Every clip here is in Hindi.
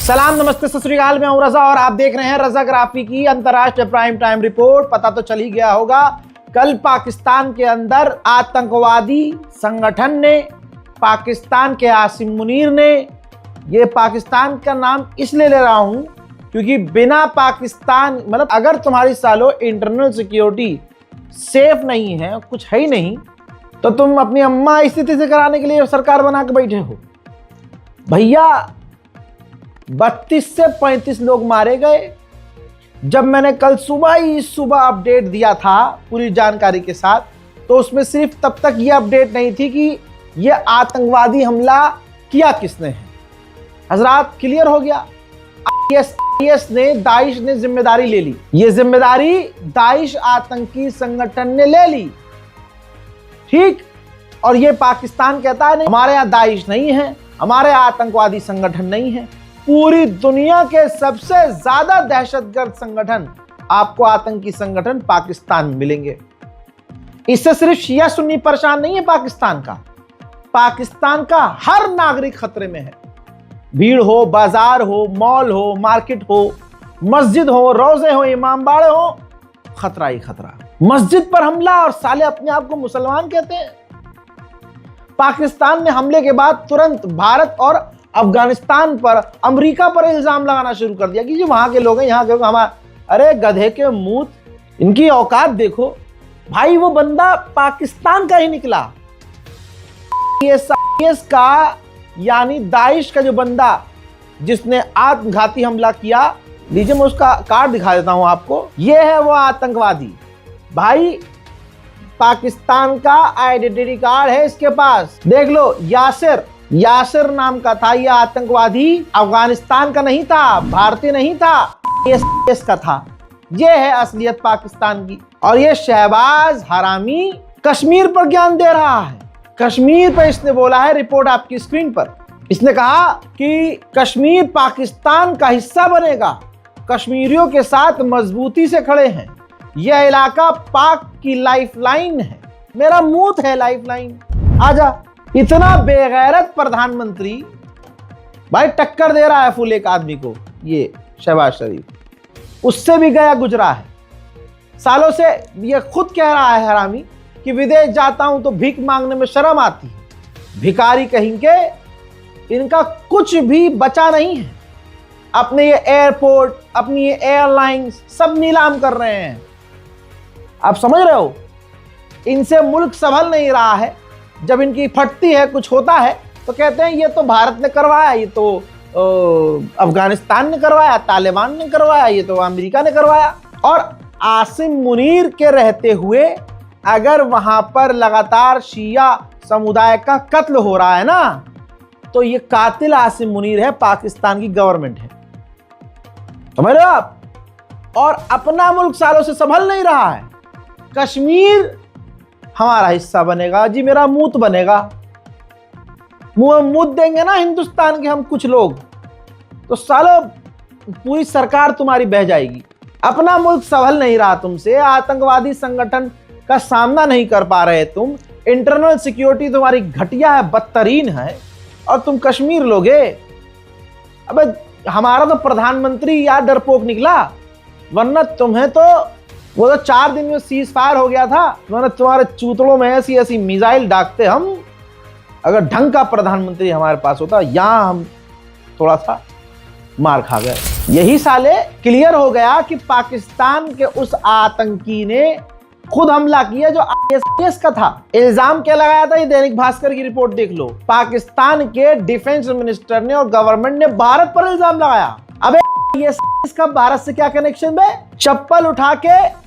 सलाम, नमस्ते, सत श्री अकाल। मैं हूं रजा और आप देख रहे हैं रजा ग्राफी की अंतरराष्ट्रीय प्राइम टाइम रिपोर्ट। पता तो चल ही गया होगा, कल पाकिस्तान के अंदर आतंकवादी संगठन ने, पाकिस्तान के आसिम मुनीर ने, ये पाकिस्तान का नाम इसलिए ले रहा हूं क्योंकि बिना पाकिस्तान, मतलब अगर तुम्हारी सालो इंटरनल सिक्योरिटी सेफ नहीं है, कुछ है ही नहीं, तो तुम अपनी अम्मा स्थिति से कराने के लिए सरकार बना के बैठे हो। भैया 32 से 35 लोग मारे गए। जब मैंने कल सुबह अपडेट दिया था पूरी जानकारी के साथ, तो उसमें सिर्फ तब तक ये अपडेट नहीं थी कि ये आतंकवादी हमला किया किसने है। हजरात, क्लियर हो गया। IS ने, दाइश ने जिम्मेदारी ले ली। ये जिम्मेदारी दाइश आतंकी संगठन ने ले ली, ठीक। और ये पाकिस्तान कहता है नहीं, हमारे यहाँ दाइश नहीं है, हमारे आतंकवादी संगठन नहीं है। पूरी दुनिया के सबसे ज्यादा दहशतगर्द संगठन, आपको आतंकी संगठन पाकिस्तान में मिलेंगे। इससे सिर्फ शिया सुन्नी परेशान नहीं है पाकिस्तान का हर नागरिक खतरे में है। भीड़ हो, बाजार हो, मॉल हो, मार्केट हो, मस्जिद हो, रोजे हो, इमामबाड़े हो, खतरा ही खतरा। मस्जिद पर हमला और साले अपने आप को मुसलमान कहते हैं। पाकिस्तान ने हमले के बाद तुरंत भारत और अफगानिस्तान पर, अमेरिका पर इल्जाम लगाना शुरू कर दिया कि जो वहां के लोग हैं, यहाँ के लोग हमारे। अरे गधे के मुंह, इनकी औकात देखो भाई। वो बंदा पाकिस्तान का ही निकला। IS का यानी दाइश का जो बंदा जिसने आत्मघाती हमला किया, लीजिए मैं उसका कार्ड दिखा देता हूं आपको। ये है वो आतंकवादी भाई, पाकिस्तान का आइडेंटिटी कार्ड है इसके पास, देख लो। यासिर नाम का था ये आतंकवादी। अफगानिस्तान का नहीं था, भारतीय नहीं था, IS का था। ये है असलियत पाकिस्तान की। और ये शहबाज हरामी कश्मीर पर ज्ञान दे रहा है। कश्मीर पर इसने बोला है, रिपोर्ट आपकी स्क्रीन पर, इसने कहा कि कश्मीर पाकिस्तान का हिस्सा बनेगा, कश्मीरियों के साथ मजबूती से खड़े हैं, यह इलाका पाक की लाइफलाइन है। मेरा मुंह है लाइफलाइन। आजा, इतना बेगैरत प्रधानमंत्री भाई टक्कर दे रहा है फुल एक आदमी को, ये शहबाज शरीफ। उससे भी गया गुजरा है सालों से। ये खुद कह रहा है हरामी कि विदेश जाता हूं तो भीख मांगने में शर्म आती है। भिखारी कहेंगे, इनका कुछ भी बचा नहीं है। अपने ये एयरपोर्ट, अपनी ये एयरलाइंस सब नीलाम कर रहे हैं। आप समझ रहे हो, इनसे मुल्क संभल नहीं रहा है। जब इनकी फटती है, कुछ होता है, तो कहते हैं ये तो भारत ने करवाया, ये तो अफगानिस्तान ने करवाया, तालिबान ने करवाया, ये तो अमेरिका ने करवाया। और आसिम मुनीर के रहते हुए अगर वहां पर लगातार शिया समुदाय का कत्ल हो रहा है ना, तो ये कातिल आसिम मुनीर है, पाकिस्तान की गवर्नमेंट है। समझ रहे हो आप? और अपना मुल्क सालों से संभल नहीं रहा है। कश्मीर हमारा हिस्सा बनेगा जी, मेरा मूत बनेगा। मुंह देंगे ना हिंदुस्तान के हम कुछ लोग, तो सालों पूरी सरकार तुम्हारी बह जाएगी। अपना मुल्क संभल नहीं रहा तुमसे, आतंकवादी संगठन का सामना नहीं कर पा रहे तुम, इंटरनल सिक्योरिटी तुम्हारी घटिया है, बदतरीन है, और तुम कश्मीर लोगे। अबे हमारा तो प्रधानमंत्री यार डरपोक निकला, वरना तुम्हें तो वो तो 4 दिन में सीज फायर हो गया था, वरना तुम्हारे चूतड़ों में ऐसी ऐसी मिसाइल दागते हम। अगर ढंग का प्रधानमंत्री हमारे पास होता, यहां हम थोड़ा सा मार खा गए। यही साले क्लियर हो गया कि पाकिस्तान के उस आतंकी ने खुद हमला किया जो IS का था। इल्जाम क्या लगाया था, ये दैनिक भास्कर की रिपोर्ट देख लो। पाकिस्तान के डिफेंस मिनिस्टर ने और गवर्नमेंट ने भारत पर इल्जाम लगाया। अबे इसका भारत से क्या कनेक्शन है? चप्पल उठा के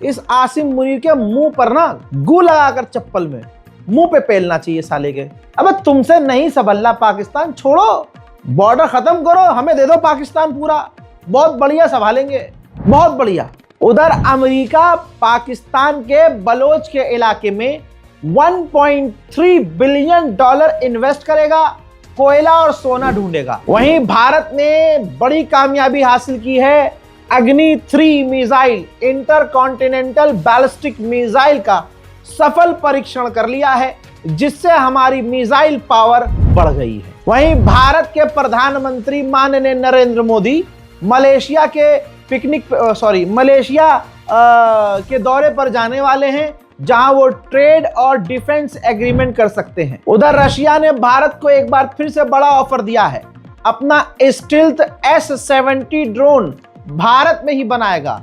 इस आसिम मुनीर के मुंह पर ना गू लगाकर चप्पल में मुंह पे पेलना चाहिए साले के। अबे तुमसे नहीं संभला पाकिस्तान, छोड़ो, बॉर्डर खत्म करो, हमें दे दो पाकिस्तान पूरा, बहुत बढ़िया संभालेंगे, बहुत बढ़िया। उधर अमेरिका पाकिस्तान के बलोच के इलाके में $1.3 बिलियन इन्वेस्ट करेगा, कोयला और सोना ढूंढेगा। वहीं भारत ने बड़ी कामयाबी हासिल की है, अग्नि 3 मिसाइल, इंटरकॉन्टिनेंटल बैलिस्टिक मिसाइल का सफल परीक्षण कर लिया है। जिससे हमारी मिसाइल पावर बढ़ गई है। वहीं भारत के प्रधानमंत्री माननीय नरेंद्र मोदी मलेशिया के दौरे पर जाने वाले हैं, जहां वो ट्रेड और डिफेंस एग्रीमेंट कर सकते हैं। उधर रशिया ने भारत को एक बार फिर से बड़ा ऑफर दिया है। अपना स्टील्थ S-70 ड्रोन भारत में ही बनाएगा।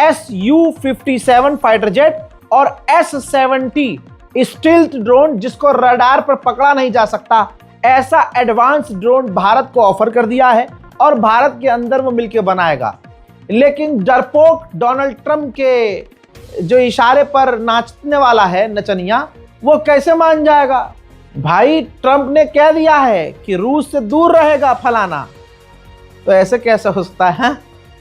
Su-57 फाइटर जेट और S-70 स्टील्थ ड्रोन, जिसको रडार पर पकड़ा नहीं जा सकता, ऐसा एडवांस ड्रोन भारत को ऑफर कर दिया है और भारत के अंदर वो मिलकर बनाएगा। लेकिन डरपोक डोनाल्ड ट्रंप के जो इशारे पर नाचने वाला है नचनिया, वो कैसे मान जाएगा? भाई ट्रंप ने कह दिया है कि रूस से दूर रहेगा फलाना, तो ऐसे कैसे हो सकता है?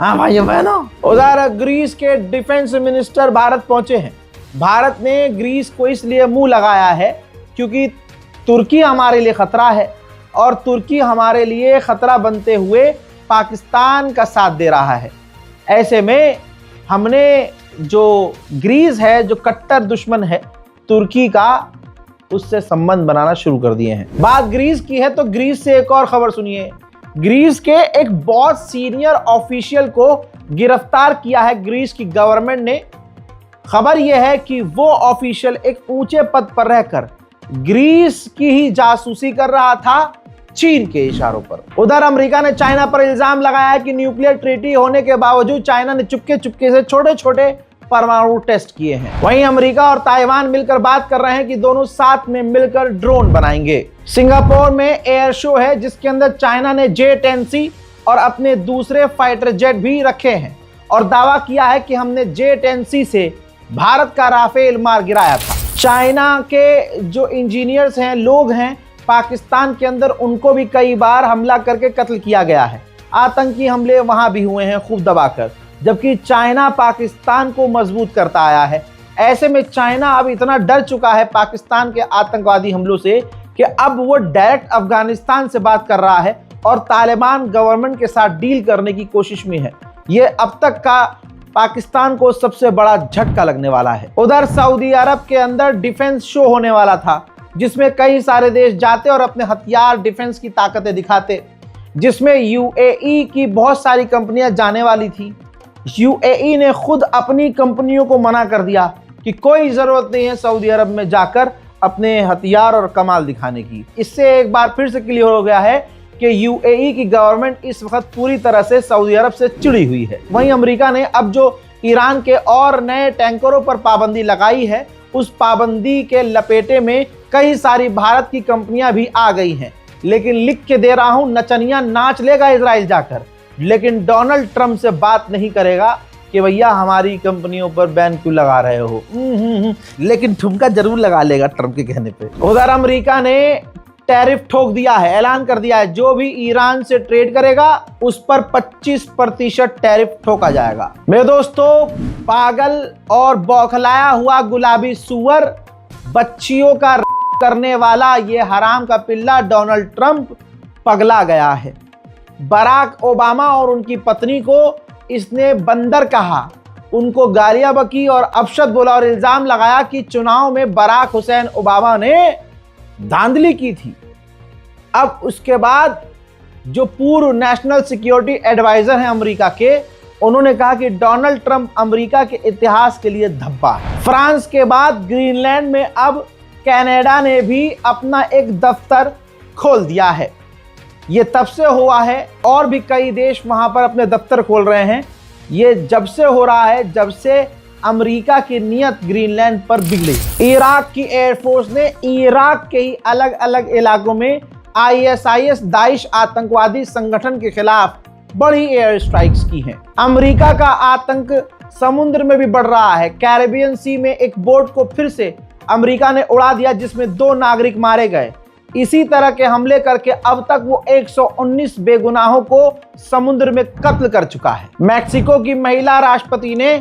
हाँ भाई बहनों। उधर ग्रीस के डिफेंस मिनिस्टर भारत पहुंचे हैं। भारत ने ग्रीस को इसलिए मुंह लगाया है क्योंकि तुर्की हमारे लिए खतरा है और तुर्की हमारे लिए खतरा बनते हुए पाकिस्तान का साथ दे रहा है। ऐसे में हमने जो ग्रीस है, जो कट्टर दुश्मन है तुर्की का, उससे संबंध बनाना शुरू कर दिए हैं। बात ग्रीस की है तो ग्रीस से एक और खबर सुनिए। ग्रीस के एक बहुत सीनियर ऑफिशियल को गिरफ्तार किया है ग्रीस की गवर्नमेंट ने। खबर यह है कि वो ऑफिशियल एक ऊंचे पद पर रहकर ग्रीस की ही जासूसी कर रहा था चीन के इशारों पर। उधर अमेरिका ने चाइना पर इल्जाम लगाया है कि न्यूक्लियर ट्रीटी होने के बावजूद चाइना ने चुपके चुपके से छोटे छोटे परमाणु टेस्ट किए हैं। वहीं अमेरिका और ताइवान मिलकर बात कर रहे हैं कि दोनों साथ में मिलकर ड्रोन बनाएंगे। सिंगापुर में एयर शो है जिसके अंदर चाइना ने J-10C और अपने दूसरे फाइटर जेट भी रखे हैं और दावा किया है कि हमने J-10C से भारत का राफेल मार गिराया था। चाइना के जो इंजीनियर्स हैं, लोग हैं पाकिस्तान के अंदर, उनको भी कई बार हमला करके कत्ल किया गया है। आतंकी हमले वहां भी हुए हैं खूब दबाकर, जबकि चाइना पाकिस्तान को मजबूत करता आया है। ऐसे में चाइना अब इतना डर चुका है पाकिस्तान के आतंकवादी हमलों से कि अब वो डायरेक्ट अफगानिस्तान से बात कर रहा है और तालिबान गवर्नमेंट के साथ डील करने की कोशिश में है। ये अब तक का पाकिस्तान को सबसे बड़ा झटका लगने वाला है। उधर सऊदी अरब के अंदर डिफेंस शो होने वाला था, जिसमें कई सारे देश जाते और अपने हथियार, डिफेंस की ताकतें दिखाते, जिसमें UAE की बहुत सारी कंपनियां जाने वाली थी। UAE ने खुद अपनी कंपनियों को मना कर दिया कि कोई ज़रूरत नहीं है सऊदी अरब में जाकर अपने हथियार और कमाल दिखाने की। इससे एक बार फिर से क्लियर हो गया है कि UAE की गवर्नमेंट इस वक्त पूरी तरह से सऊदी अरब से चिड़ी हुई है। वहीं अमेरिका ने अब जो ईरान के और नए टैंकरों पर पाबंदी लगाई है, उस पाबंदी के लपेटे में कई सारी भारत की कंपनियां भी आ गई हैं। लेकिन लिख के दे रहा हूं, नचनिया नाच लेगा इजराइल जाकर, लेकिन डोनाल्ड ट्रंप से बात नहीं करेगा कि भैया हमारी कंपनियों पर बैन क्यों लगा रहे हो। लेकिन ठुमका जरूर लगा लेगा ट्रंप के कहने पे। उधर अमेरिका ने टैरिफ ठोक दिया है, ऐलान कर दिया है, जो भी ईरान से ट्रेड करेगा उस पर 25% टैरिफ ठोका जाएगा। मेरे दोस्तों, पागल और बौखलाया हुआ गुलाबी सुअर, बच्चियों का करने वाला ये हराम का पिल्ला डोनाल्ड ट्रंप पगला गया है। बराक ओबामा और उनकी पत्नी को इसने बंदर कहा, उनको गालियां बकी और अपशब्द बोला और इल्जाम लगाया कि चुनाव में बराक हुसैन ओबामा ने धांधली की थी। अब उसके बाद जो पूर्व नेशनल सिक्योरिटी एडवाइजर हैं अमेरिका के, उन्होंने कहा कि डोनाल्ड ट्रंप अमेरिका के इतिहास के लिए धब्बा है। फ्रांस के बाद ग्रीनलैंड में अब कनाडा ने भी अपना एक दफ्तर खोल दिया है। ये तब से हुआ है और भी कई देश वहां पर अपने दफ्तर खोल रहे हैं। ये जब से हो रहा है जब से अमेरिका की नियत ग्रीनलैंड पर बिगड़ी। इराक की एयरफोर्स ने इराक के ही अलग अलग इलाकों में ISIS दाइश आतंकवादी संगठन के खिलाफ बड़ी एयर स्ट्राइक्स की हैं। अमेरिका का आतंक समुद्र में भी बढ़ रहा है। कैरेबियन सी में एक बोट को फिर से अमेरिका ने उड़ा दिया, जिसमें 2 नागरिक मारे गए। इसी तरह के हमले करके अब तक वो 119 बेगुनाहों को समुद्र में कत्ल कर चुका है। मैक्सिको की महिला राष्ट्रपति ने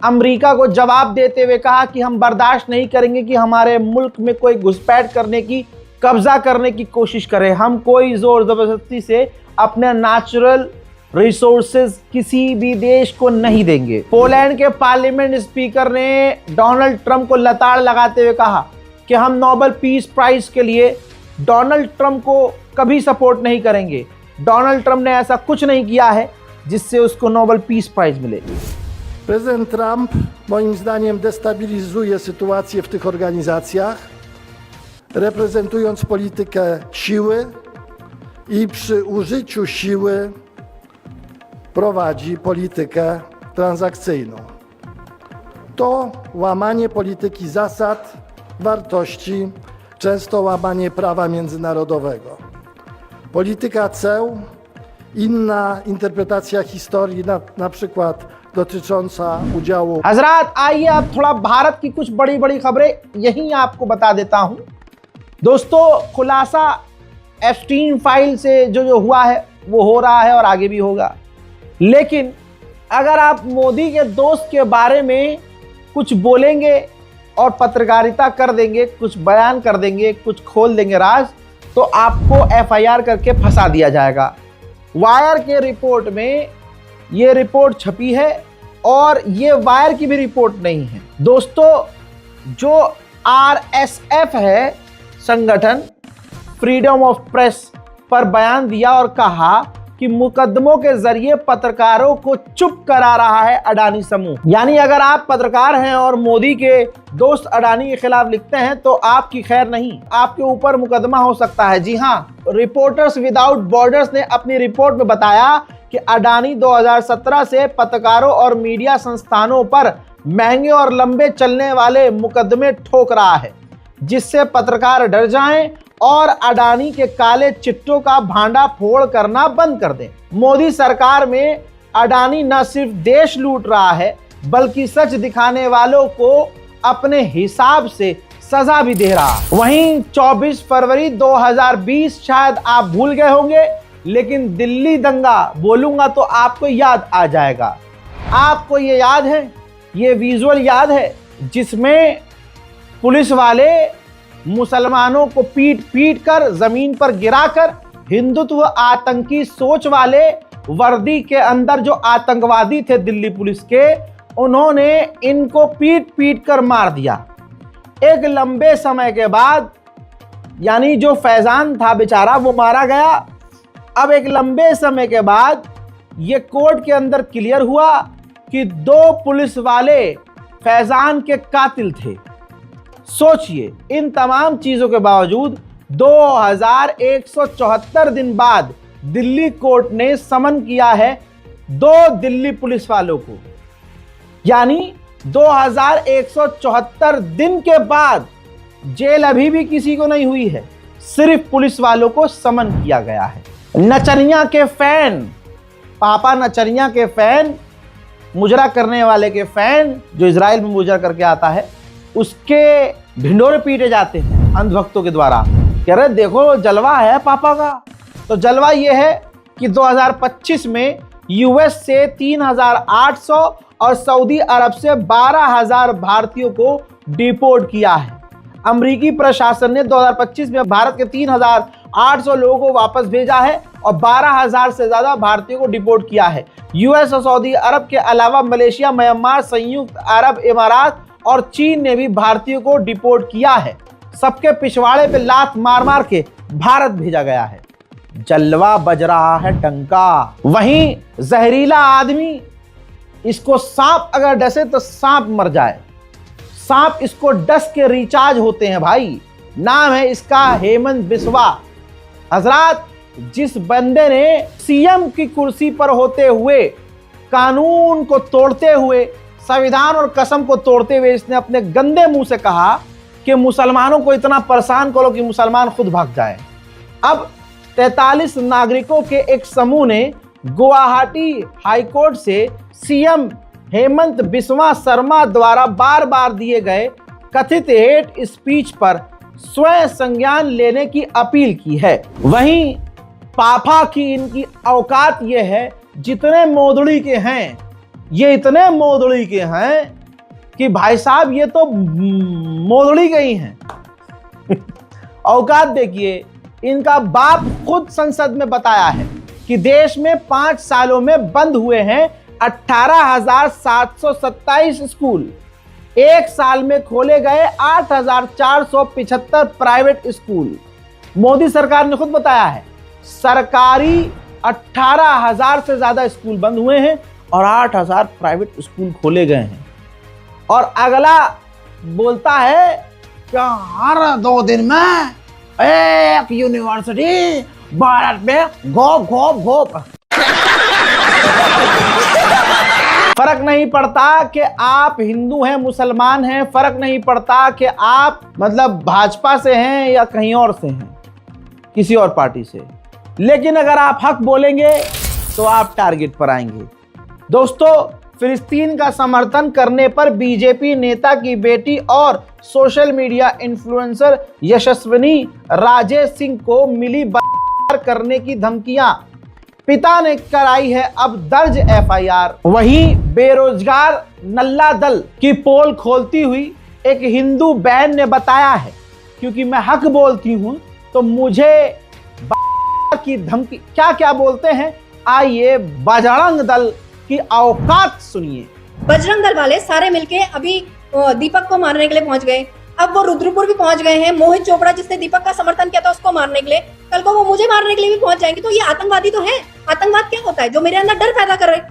अमेरिका को जवाब देते हुए कहा कि हम बर्दाश्त नहीं करेंगे कि हमारे मुल्क में कोई घुसपैठ करने की, कब्जा करने की कोशिश करे। हम कोई जोर जबरदस्ती से अपने नेचुरल रिसोर्सेज किसी भी देश को नहीं देंगे। पोलैंड के पार्लियामेंट स्पीकर ने डोनाल्ड ट्रंप को लताड़ लगाते हुए कहा कि हम नोबेल पीस प्राइज के लिए डोनाल्ड ट्रंप को कभी सपोर्ट नहीं करेंगे। डोनाल्ड ट्रंप ने ऐसा कुछ नहीं किया है जिससे उसको नोबेल पीस प्राइज मिले। Prezydent Trump moim zdaniem destabilizuje sytuację w tych organizacjach, reprezentując politykę siły i przy użyciu siły prowadzi politykę transakcyjną. To łamanie polityki zasad, wartości, często łamanie prawa międzynarodowego. Polityka ceł, inna interpretacja historii, na przykład dotycząca udziału। हजरात आइए अब थोड़ा भारत की कुछ बड़ी बड़ी खबरें यहीं आपको बता देता हूं। दोस्तों, खुलासा एप्स्टीन फाइल से जो हुआ है वो हो रहा है और आगे भी होगा। लेकिन अगर आप मोदी के दोस्त के बारे में कुछ बोलेंगे और पत्रकारिता कर देंगे, कुछ बयान कर देंगे, कुछ खोल देंगे राज, तो आपको एफआईआर करके फंसा दिया जाएगा। वायर के रिपोर्ट में ये रिपोर्ट छपी है और ये वायर की भी रिपोर्ट नहीं है। दोस्तों, जो आरएसएफ है संगठन, फ्रीडम ऑफ प्रेस पर बयान दिया और कहा कि मुकदमों के जरिए पत्रकारों को चुप करा रहा है अडानी समूह। यानी अगर आप पत्रकार हैं और मोदी के दोस्त अडानी के खिलाफ लिखते हैं तो आपकी खैर नहीं, आपके ऊपर मुकदमा हो सकता है। जी हाँ, रिपोर्टर्स विदाउट बॉर्डर्स ने अपनी रिपोर्ट में बताया कि अडानी 2017 से पत्रकारों और मीडिया संस्थानों पर महंगे और लंबे चलने वाले मुकदमे ठोक रहा है, जिससे पत्रकार डर जाएं और अडानी के काले चिट्ठों का भांडा फोड़ करना बंद कर दें। मोदी सरकार में अडानी न सिर्फ देश लूट रहा है बल्कि सच दिखाने वालों को अपने हिसाब से सजा भी दे रहा है। वहीं 24 फरवरी 2020 शायद आप भूल गए होंगे, लेकिन दिल्ली दंगा बोलूंगा तो आपको याद आ जाएगा। आपको ये याद है, ये विजुअल याद है जिसमें पुलिस वाले मुसलमानों को पीट पीट कर जमीन पर गिराकर हिंदुत्व आतंकी सोच वाले वर्दी के अंदर जो आतंकवादी थे दिल्ली पुलिस के, उन्होंने इनको पीट पीट कर मार दिया। एक लंबे समय के बाद, यानी जो फैजान था बेचारा वो मारा गया। अब एक लंबे समय के बाद ये कोर्ट के अंदर क्लियर हुआ कि 2 पुलिस वाले फैजान के कातिल थे। सोचिए, इन तमाम चीजों के बावजूद 2174 दिन बाद दिल्ली कोर्ट ने समन किया है 2 दिल्ली पुलिस वालों को। यानी 2174 दिन के बाद जेल अभी भी किसी को नहीं हुई है, सिर्फ पुलिस वालों को समन किया गया है। नचनिया के फैन, पापा नचनिया के फैन, मुजरा करने वाले के फैन, जो इजराइल में मुजरा करके आता है, उसके ढिंढोरे पीटे जाते हैं अंधभक्तों के द्वारा। कह रहे देखो जलवा है पापा का। तो जलवा ये है कि 2025 में यूएस से 3800 और सऊदी अरब से 12000 भारतीयों को डिपोर्ट किया है। अमेरिकी प्रशासन ने 2025 में भारत के 3800 लोगों को वापस भेजा है और 12000 से ज्यादा भारतीयों को डिपोर्ट किया है। यूएस और सऊदी अरब के अलावा मलेशिया, म्यांमार, संयुक्त अरब अमीरात और चीन ने भी भारतीयों को डिपोर्ट किया है। सबके पिछवाड़े पे लात मार मार के भारत भेजा गया है। जलवा बज रहा है डंका। वहीं जहरीला आदमी, इसको सांप अगर डसे तो सांप मर जाए। सांप इसको डस के रिचार्ज होते हैं भाई। नाम है इसका हेमंत बिस्वा। हजरात, जिस बंदे ने सीएम की कुर्सी पर होते हुए, कानून को तोड़ते हुए, संविधान और कसम को तोड़ते हुए इसने अपने गंदे मुंह से कहा कि मुसलमानों को इतना परेशान करो कि मुसलमान खुद भाग जाए। अब 43 नागरिकों के एक समूह ने गुवाहाटी हाईकोर्ट से सीएम हेमंत बिस्वा शर्मा द्वारा बार बार दिए गए कथित हेट स्पीच पर स्वयं संज्ञान लेने की अपील की है। वहीं पापा की इनकी औकात ये है, जितने मोदड़ी के हैं, ये इतने मोदड़ी के हैं कि भाई साहब ये तो मोदड़ी के ही हैं। औकात देखिए, इनका बाप खुद संसद में बताया है कि देश में 5 सालों में बंद हुए हैं 18,727 स्कूल। एक साल में खोले गए 8,475 प्राइवेट स्कूल। मोदी सरकार ने खुद बताया है, सरकारी 18,000 से ज्यादा स्कूल बंद हुए हैं और 8,000 प्राइवेट स्कूल खोले गए हैं। और अगला बोलता है कि हर 2 दिन में एक यूनिवर्सिटी भारत में घोप घोप घोप। फर्क नहीं पड़ता कि आप हिंदू हैं, मुसलमान हैं, फर्क नहीं पड़ता कि आप मतलब भाजपा से हैं या कहीं और से हैं, किसी और पार्टी से, लेकिन अगर आप हक बोलेंगे तो आप टारगेट पर आएंगे। दोस्तों, फिलिस्तीन का समर्थन करने पर बीजेपी नेता की बेटी और सोशल मीडिया इन्फ्लुएंसर यशस्विनी राजे सिंह को मिली बलात्कार करने की धमकियां, पिता ने कराई है अब दर्ज एफआईआर। वहीं बेरोजगार नल्ला दल की पोल खोलती हुई एक हिंदू बहन ने बताया है, क्योंकि मैं हक बोलती हूं तो मुझे की धमकी, क्या क्या बोलते हैं, आइए बजरंग दल की औकात सुनिए। बजरंग दल वाले सारे मिलके अभी दीपक को मारने के लिए पहुंच गए। अब वो रुद्रपुर भी पहुंच गए हैं। मोहित चोपड़ा जिसने दीपक का समर्थन किया था उसको मारने के लिए, कल को वो मुझे मारने के लिए भी पहुंच जाएंगे। तो ये आतंकवादी तो है। आतंकवाद क्या होता है? जो मेरे अंदर डर पैदा कर रहे।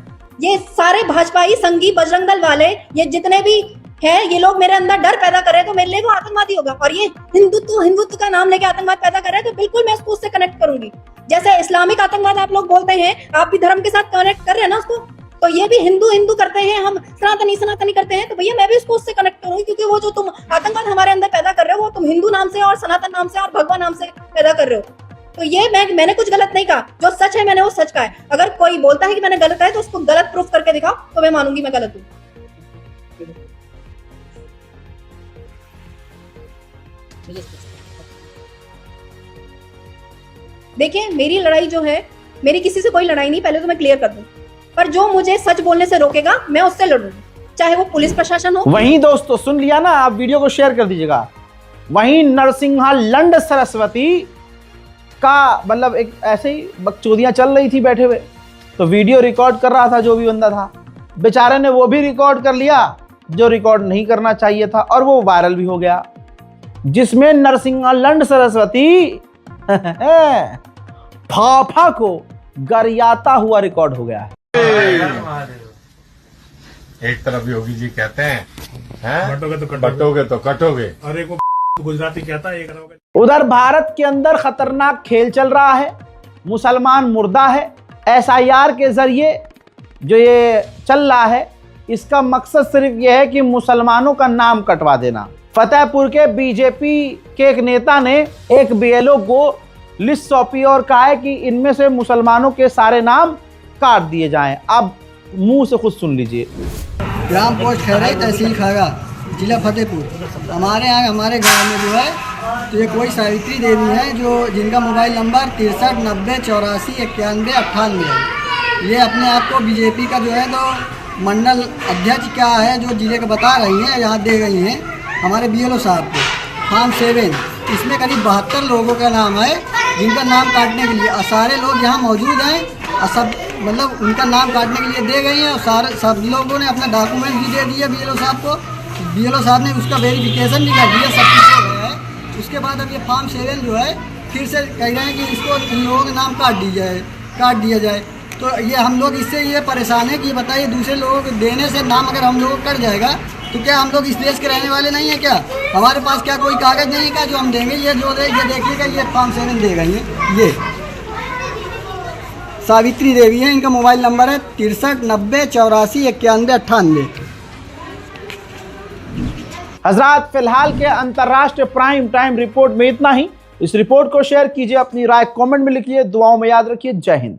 ये सारे भाजपाई संघी बजरंग दल वाले, ये जितने भी है, ये लोग मेरे अंदर डर पैदा कर रहे हैं, तो मेरे लिए वो आतंकवादी होगा। और ये हिंदुत्व का नाम लेके आतंकवाद पैदा कर रहे हैं, तो बिल्कुल मैं उसको उससे कनेक्ट करूंगी। जैसे इस्लामिक आतंकवाद आप लोग बोलते हैं, आप भी धर्म के साथ कनेक्ट कर रहे हैं ना उसको, तो ये भी हिंदू करते हैं, हम सनातनी करते हैं, तो भैया मैं भी उसको उससे कनेक्ट करूंगी। क्योंकि वो जो तुम आतंकवाद हमारे अंदर पैदा कर रहे हो, वो तुम हिंदू नाम से और सनातन नाम से और भगवान नाम से पैदा कर रहे हो। तो ये मैंने कुछ गलत नहीं कहा, जो सच है मैंने वो सच कहा है। अगर कोई बोलता है कि मैंने गलत है तो उसको गलत प्रूफ करके दिखाओ, तो मैं मानूंगी मैं गलत हूँ। देखिए, मेरी लड़ाई जो है, मेरी किसी से कोई लड़ाई नहीं, पहले तो मैं क्लियर कर दूं। पर जो मुझे सच बोलने से रोकेगा, मैं उससे लड़ूंगी, चाहे वो पुलिस प्रशासन हो। वहीं दोस्तों सुन लिया ना, आप वीडियो को शेयर कर दीजिएगा। वहीं नरसिंहा लंड सरस्वती का मतलब एक ऐसे ही बकचोदियां चल रही थी बैठे हुए, तो वीडियो रिकॉर्ड कर रहा था जो भी बंदा था, बेचारे ने वो भी रिकॉर्ड कर लिया जो रिकॉर्ड नहीं करना चाहिए था, और वो वायरल भी हो गया, जिसमें नरसिंहा लंड सरस्वती फाफा को गरियाता हुआ रिकॉर्ड हो गया है। एक तरफ योगी जी कहते हैं बटोगे तो कटोगे, और एक गुजराती कहता है एक। उधर भारत के अंदर खतरनाक खेल चल रहा है, मुसलमान मुर्दा है। एसआईआर के जरिए जो ये चल रहा है, इसका मकसद सिर्फ ये है कि मुसलमानों का नाम कटवा देना। फतेहपुर के बीजेपी के एक नेता ने एक बीएलओ को लिस्ट सौंपी और कहा है कि इनमें से मुसलमानों के सारे नाम काट दिए जाएं। अब मुंह से खुद सुन लीजिए। ग्राम पोस्ट खैराई, तहसील खागा, जिला फतेहपुर। हमारे यहाँ हमारे गांव में जो है, तो ये कोई सावित्री देवी है जो जिनका मोबाइल नंबर 63 90 84 91 98 है। ये अपने आप को बीजेपी का जो है तो मंडल अध्यक्ष क्या है जो जिले का बता रही हैं, यहाँ दे गई हैं हमारे बीएलओ साहब को। फार्म 7 इसमें करीब 72 लोगों का नाम है जिनका नाम काटने के लिए, और सारे लोग यहाँ मौजूद हैं और सब मतलब उनका नाम काटने के लिए दे गई हैं। और सब लोगों ने अपना डॉक्यूमेंट भी दे दिया बीएलओ साहब को। बीएलओ साहब ने उसका वेरिफिकेशन भी कर दिया, सब कुछ हो गया है। उसके बाद अब ये फार्म 7 जो है फिर से कह रहे हैं कि इसको इन लोगों के नाम काट दिया जाए। तो ये हम लोग इससे ये परेशान है कि बताइए दूसरे लोगों को देने से नाम अगर हम लोगों को कट जाएगा तो क्या हम लोग इस देश के रहने वाले नहीं है क्या? हमारे पास क्या कोई कागज़ नहीं है क्या जो हम देंगे? ये जो ये देखिएगा, ये फार्म 7 दे गई है। ये सावित्री देवी है, इनका मोबाइल नंबर है 63 90 84 91 98। हजरात, फिलहाल के अंतर्राष्ट्रीय प्राइम टाइम रिपोर्ट में इतना ही। इस रिपोर्ट को शेयर कीजिए, अपनी राय कमेंट में लिखिए, दुआओं में याद रखिए। जय हिंद।